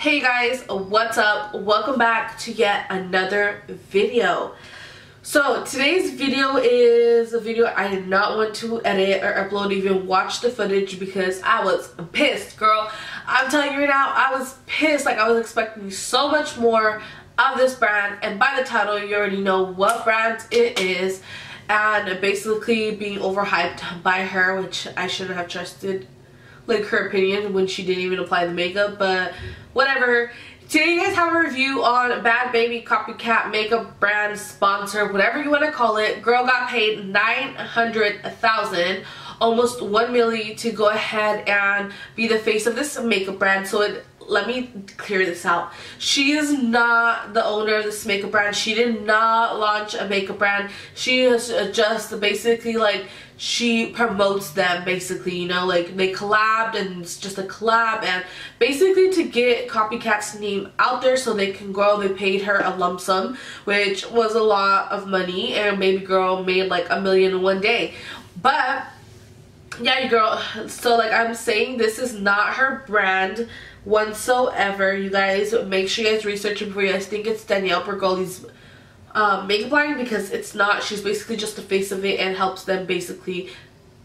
Hey guys, what's up? Welcome back to yet another video. So today's video is a video I did not want to edit or upload, even watch the footage, because I was pissed, girl. I'm telling you right now, I was pissed. Like, I was expecting so much more of this brand, and by the title you already know what brand it is, and basically being overhyped by her, which I shouldn't have trusted like her opinion when she didn't even apply the makeup, but whatever. Today you guys have a review on BHAD BHABIE copycat makeup brand sponsor, whatever you want to call it. Girl got paid $900,000, almost $1 million, to go ahead and be the face of this makeup brand. So let me clear this out. She is not the owner of this makeup brand. She did not launch a makeup brand. She is just basically like, she promotes them, basically, you know, like they collabed, and it's just a collab, and basically to get Copycat's name out there so they can grow, they paid her a lump sum, which was a lot of money, and baby girl made like $1 million in one day. But yeah, you girl, so like I'm saying, this is not her brand whatsoever. You guys make sure you guys research it before you guys think it's Danielle Bregoli's makeup line, because it's not. She's basically just the face of it and helps them basically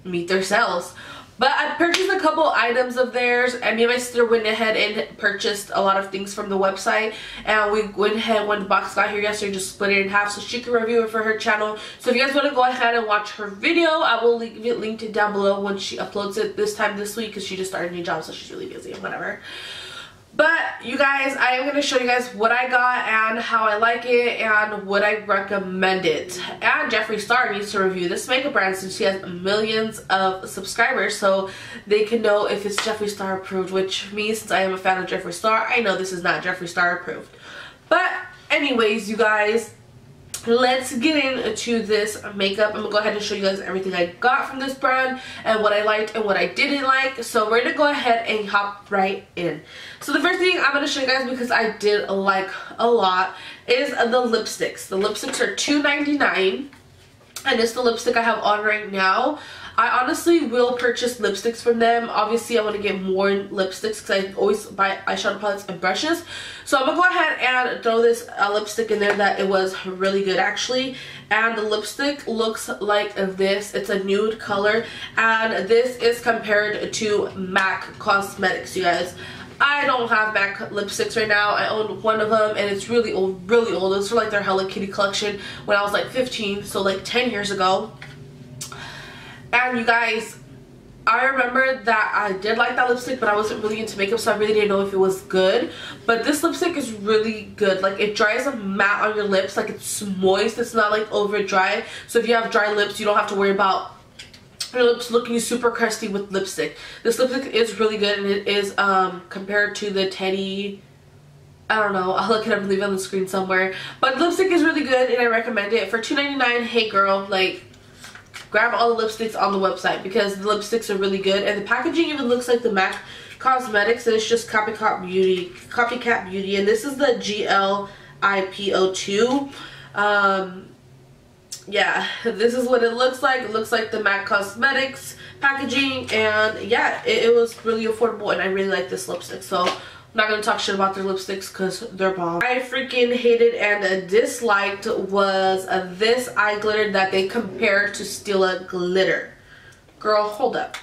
meet their sales. But I purchased a couple items of theirs, and me and my sister went ahead and purchased a lot of things from the website, and we went ahead, when the box got here yesterday, just split it in half so she can review it for her channel. So if you guys want to go ahead and watch her video, I will leave it linked down below when she uploads it this week, because she just started a new job, so she's really busy and whatever. But you guys, I am going to show you guys what I got and how I like it and would I recommend it. And Jeffree Star needs to review this makeup brand since she has millions of subscribers, so they can know if it's Jeffree Star approved, which me, since I am a fan of Jeffree Star, I know this is not Jeffree Star approved. But anyways, you guys, let's get into this makeup. I'm gonna go ahead and show you guys everything I got from this brand and what I liked and what I didn't like. So we're gonna go ahead and hop right in. So the first thing I'm gonna show you guys, because I did like a lot, is the lipsticks. The lipsticks are $2.99, and it's the lipstick I have on right now. I honestly will purchase lipsticks from them. Obviously, I want to get more lipsticks because I always buy eyeshadow palettes and brushes. So I'm going to go ahead and throw this lipstick in there that it was really good, actually. And the lipstick looks like this. It's a nude color. And this is compared to MAC Cosmetics, you guys. I don't have MAC lipsticks right now. I own one of them, and it's really old, really old. It's for like their Hello Kitty collection when I was like 15, so like 10 years ago. And you guys, I remember that I did like that lipstick, but I wasn't really into makeup, so I really didn't know if it was good. But this lipstick is really good. Like, it dries a matte on your lips. Like, it's moist. It's not like over dry. So if you have dry lips, you don't have to worry about your lips looking super crusty with lipstick. This lipstick is really good, and it is compared to the Teddy, I don't know, I'll look it up and leave it on the screen somewhere. But the lipstick is really good, and I recommend it. For $2.99, hey girl, like, grab all the lipsticks on the website, because the lipsticks are really good, and the packaging even looks like the MAC Cosmetics, and it's just Copycat Beauty, and this is the GLIPO2. Yeah, this is what it looks like. It looks like the MAC Cosmetics packaging, and yeah, it was really affordable, and I really like this lipstick. So I'm not gonna talk shit about their lipsticks because they're bomb. I freaking hated and disliked was this eye glitter that they compared to Stila glitter. Girl, hold up.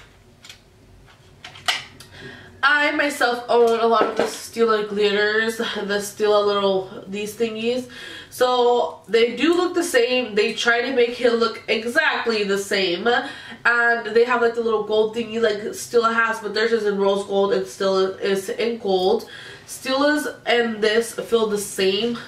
I myself own a lot of the Stila glitters, the Stila little, these thingies. So they do look the same. They try to make it look exactly the same. And they have like the little gold thingy like Stila has, but theirs is in rose gold and Stila is in gold. Stila's and this feel the same.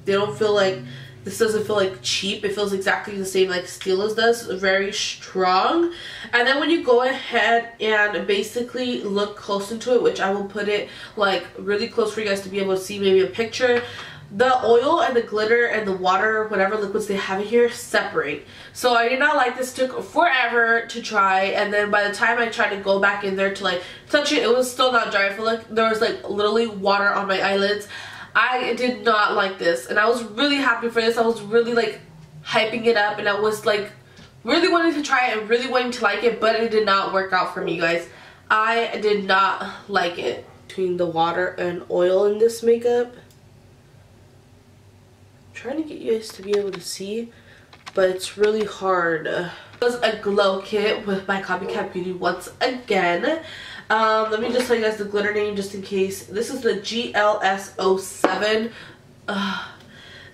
They don't feel like, this doesn't feel like cheap. It feels exactly the same like Stila's does. Very strong. And then when you go ahead and basically look close into it, which I will put it like really close for you guys to be able to see maybe a picture, the oil and the glitter and the water, whatever liquids they have in here, separate. So I did not like this. It took forever to dry, and then by the time I tried to go back in there to like touch it, it was still not dry. I feel like there was like literally water on my eyelids. I did not like this, and I was really happy for this. I was really like hyping it up, and I was like really wanting to try it and really wanting to like it, but it did not work out for me, guys. I did not like it. between the water and oil in this makeup. I'm trying to get you guys to be able to see, but it's really hard. It was a glow kit with my Copycat Beauty once again. Let me just tell you guys the glitter name just in case. This is the GLS07.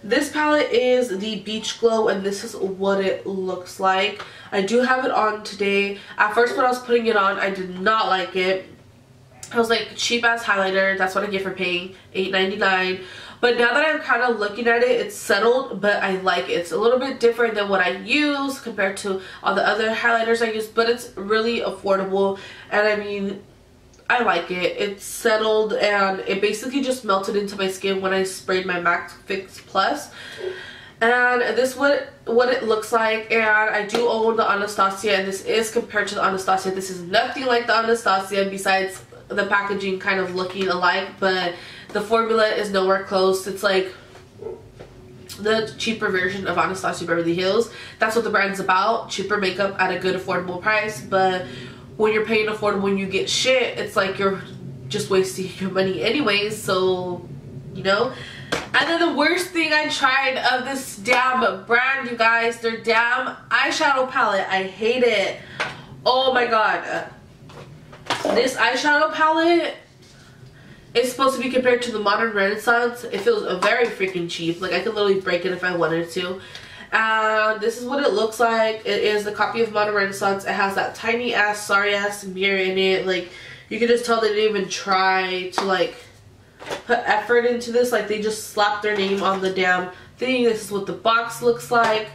This palette is the Beach Glow, and this is what it looks like. I do have it on today. At first when I was putting it on, I did not like it. I was like, cheap ass highlighter, that's what I get for paying $8.99. But now that I'm kind of looking at it, it's settled, but I like it. It's a little bit different than what I use compared to all the other highlighters I use, but it's really affordable, and I mean, I like it. It's settled, and it basically just melted into my skin when I sprayed my MAC Fix Plus. And this is what it looks like, and I do own the Anastasia, and this is compared to the Anastasia. This is nothing like the Anastasia besides the packaging kind of looking alike, but the formula is nowhere close. It's like the cheaper version of Anastasia Beverly Hills. That's what the brand's about. Cheaper makeup at a good affordable price, but when you're paying affordable and you get shit, it's like you're just wasting your money anyways, so you know. And then the worst thing I tried of this damn brand, you guys, their damn eyeshadow palette. I hate it. Oh my god. This eyeshadow palette is supposed to be compared to the Modern Renaissance. It feels very freaking cheap. Like, I could literally break it if I wanted to. And this is what it looks like. It is the copy of Modern Renaissance. It has that tiny ass, sorry ass mirror in it. Like, you can just tell they didn't even try to like put effort into this. Like, they just slapped their name on the damn thing. This is what the box looks like.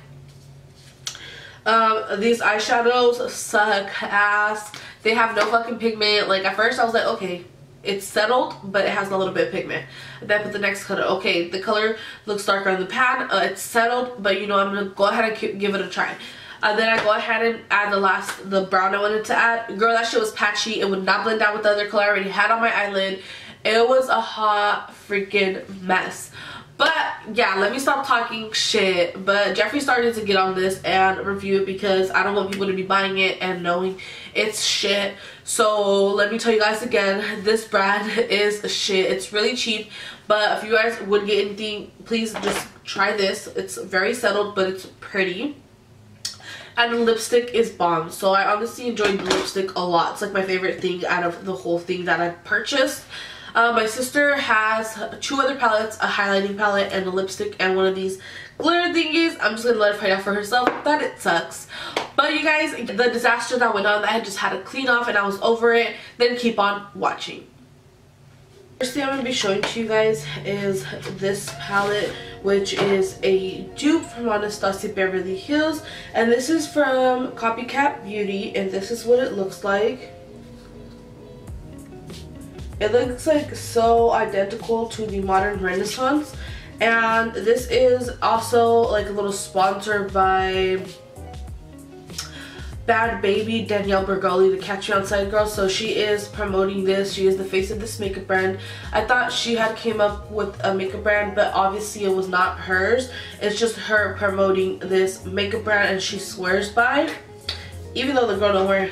These eyeshadows suck ass. They have no fucking pigment. Like, at first I was like, okay, it's settled, but it has a little bit of pigment. And then I put the next color. Okay, the color looks darker on the pan. It's settled, but you know, I'm gonna go ahead and give it a try. Then I go ahead and add the brown I wanted to add. Girl, that shit was patchy. It would not blend out with the other color I already had on my eyelid. It was a hot freaking mess. But yeah, let me stop talking shit. But Jeffree started to get on this and review it because I don't want people to be buying it and knowing it's shit. So let me tell you guys again, this brand is shit. It's really cheap, but if you guys would get anything, please just try this. It's very settled, but it's pretty. And the lipstick is bomb. So I honestly enjoyed the lipstick a lot. It's like my favorite thing out of the whole thing that I purchased. My sister has 2 other palettes, a highlighting palette and a lipstick and one of these glitter thingies. I'm just gonna let her find out for herself that it sucks. But you guys, the disaster that went on, I just had to clean off and I was over it. Then keep on watching. First thing I'm going to be showing to you guys is this palette, which is a dupe from Anastasia Beverly Hills. And this is from Copycat Beauty, and this is what it looks like. It looks like so identical to the Modern Renaissance. And this is also like a little sponsor by BHAD BHABIE, Danielle Bregoli, the Catch Me Outside girl. So she is promoting this. She is the face of this makeup brand. I thought she had came up with a makeup brand, but obviously it was not hers. It's just her promoting this makeup brand, and she swears by, even though the girl don't wear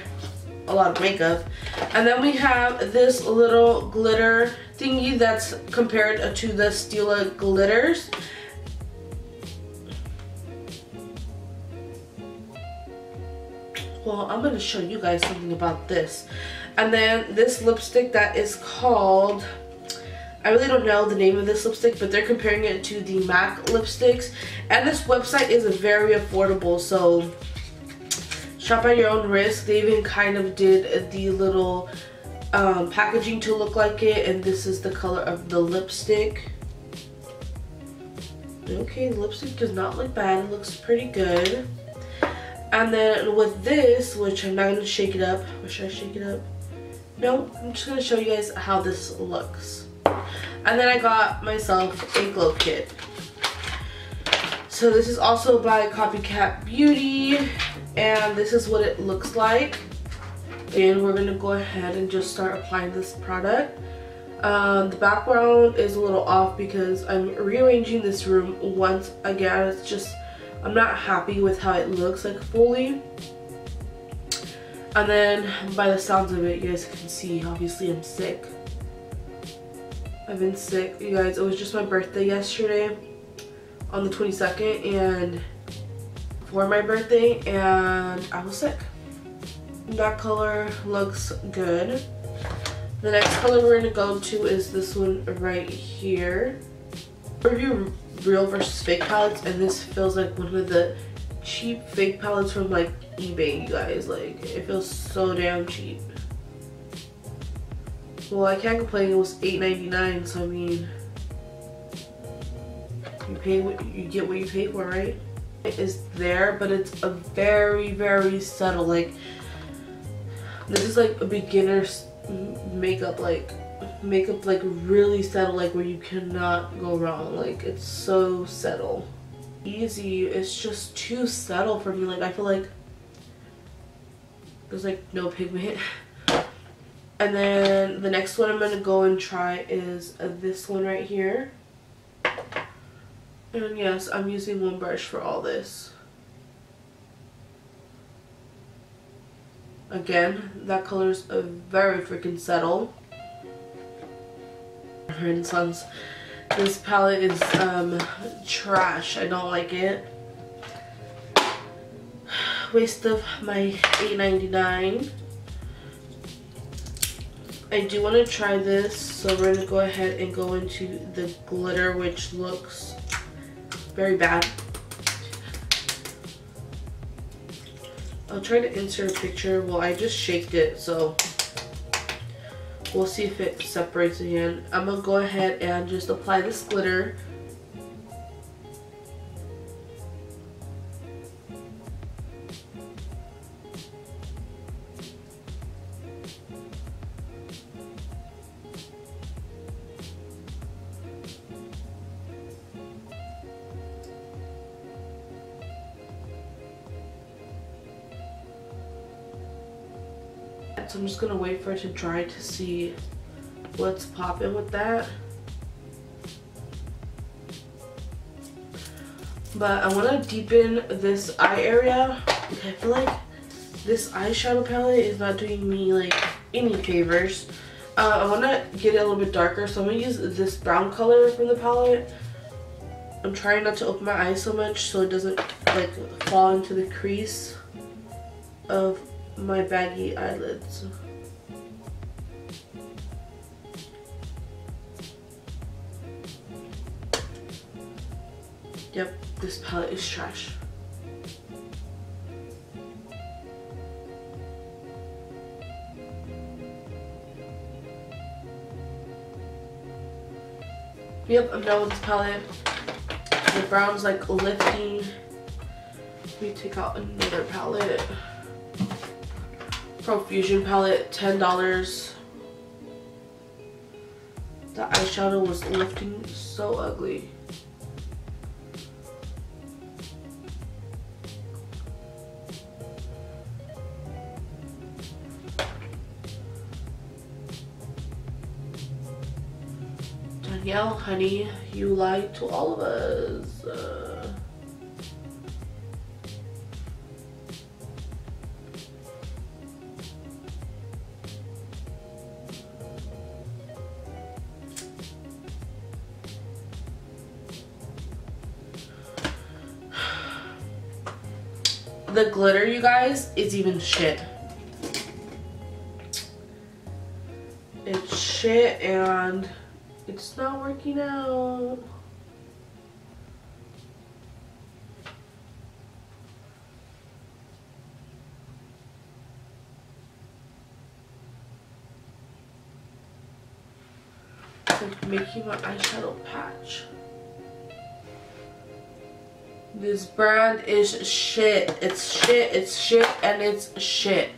a lot of makeup. And then we have this little glitter thingy that's compared to the Stila glitters. Well, I'm going to show you guys something about this. And then this lipstick that is called, I really don't know the name of this lipstick, but they're comparing it to the MAC lipsticks. And this website is very affordable, so shop at your own risk. They even kind of did the little packaging to look like it, and this is the color of the lipstick. Okay, the lipstick does not look bad. It looks pretty good. And then with this, which I'm not going to shake it up. Or should I shake it up? No, I'm just going to show you guys how this looks. And then I got myself a glow kit. So this is also by Copycat Beauty. And this is what it looks like. And we're going to go ahead and just start applying this product. The background is a little off because I'm rearranging this room once again. It's just, I'm not happy with how it looks like fully. And then by the sounds of it, you guys can see obviously I'm sick. I've been sick, you guys. It was just my birthday yesterday on the 22nd, and for my birthday, and I was sick. That color looks good. The next color we're gonna go to is this one right here. Review real versus fake palettes, and this feels like one of the cheap fake palettes from like eBay, you guys. Like, it feels so damn cheap. Well, I can't complain. It was $8.99, so I mean, you get what you pay for, right? It is there, but it's a very, very subtle. Like, this is like a beginner's makeup, like really subtle, like where you cannot go wrong. Like, it's so subtle. Easy. It's just too subtle for me. Like, I feel like there's like no pigment. And then the next one I'm gonna go and try is this one right here. And yes, I'm using one brush for all this. Again, that color's very freaking subtle. For instance, this palette is trash. I don't like it. Waste of my $8.99. I do want to try this, so we're gonna go ahead and go into the glitter, which looks very bad. I'll try to insert a picture. Well, I just shaked it, so we'll see if it separates again. I'm gonna go ahead and just apply this glitter. So I'm just gonna wait for it to dry to see what's popping with that. But I want to deepen this eye area. I feel like this eyeshadow palette is not doing me like any favors. I want to get it a little bit darker, so I'm gonna use this brown color from the palette. I'm trying not to open my eyes so much so it doesn't like fall into the crease of my baggy eyelids. Yep, this palette is trash. Yep, I'm done with this palette. The brown's like lifting. Let me take out another palette. Profusion palette, $10. The eyeshadow was lifting so ugly. Danielle, honey, you lied to all of us. The glitter, you guys, is even shit. It's shit and it's not working out. It's like making my eyeshadow patch. This brand is shit. It's shit, it's shit, and it's shit.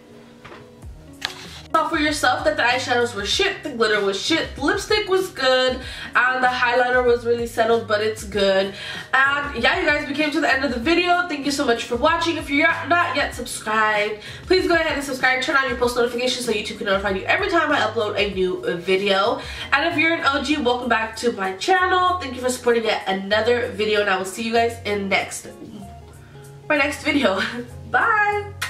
Saw for yourself that the eyeshadows were shit, the glitter was shit, the lipstick was good, and the highlighter was really settled, but it's good. And yeah, you guys, we came to the end of the video. Thank you so much for watching. If you're not yet subscribed, please go ahead and subscribe. Turn on your post notifications so YouTube can notify you every time I upload a new video. And if you're an OG, welcome back to my channel. Thank you for supporting yet another video, and I will see you guys in my next video. Bye!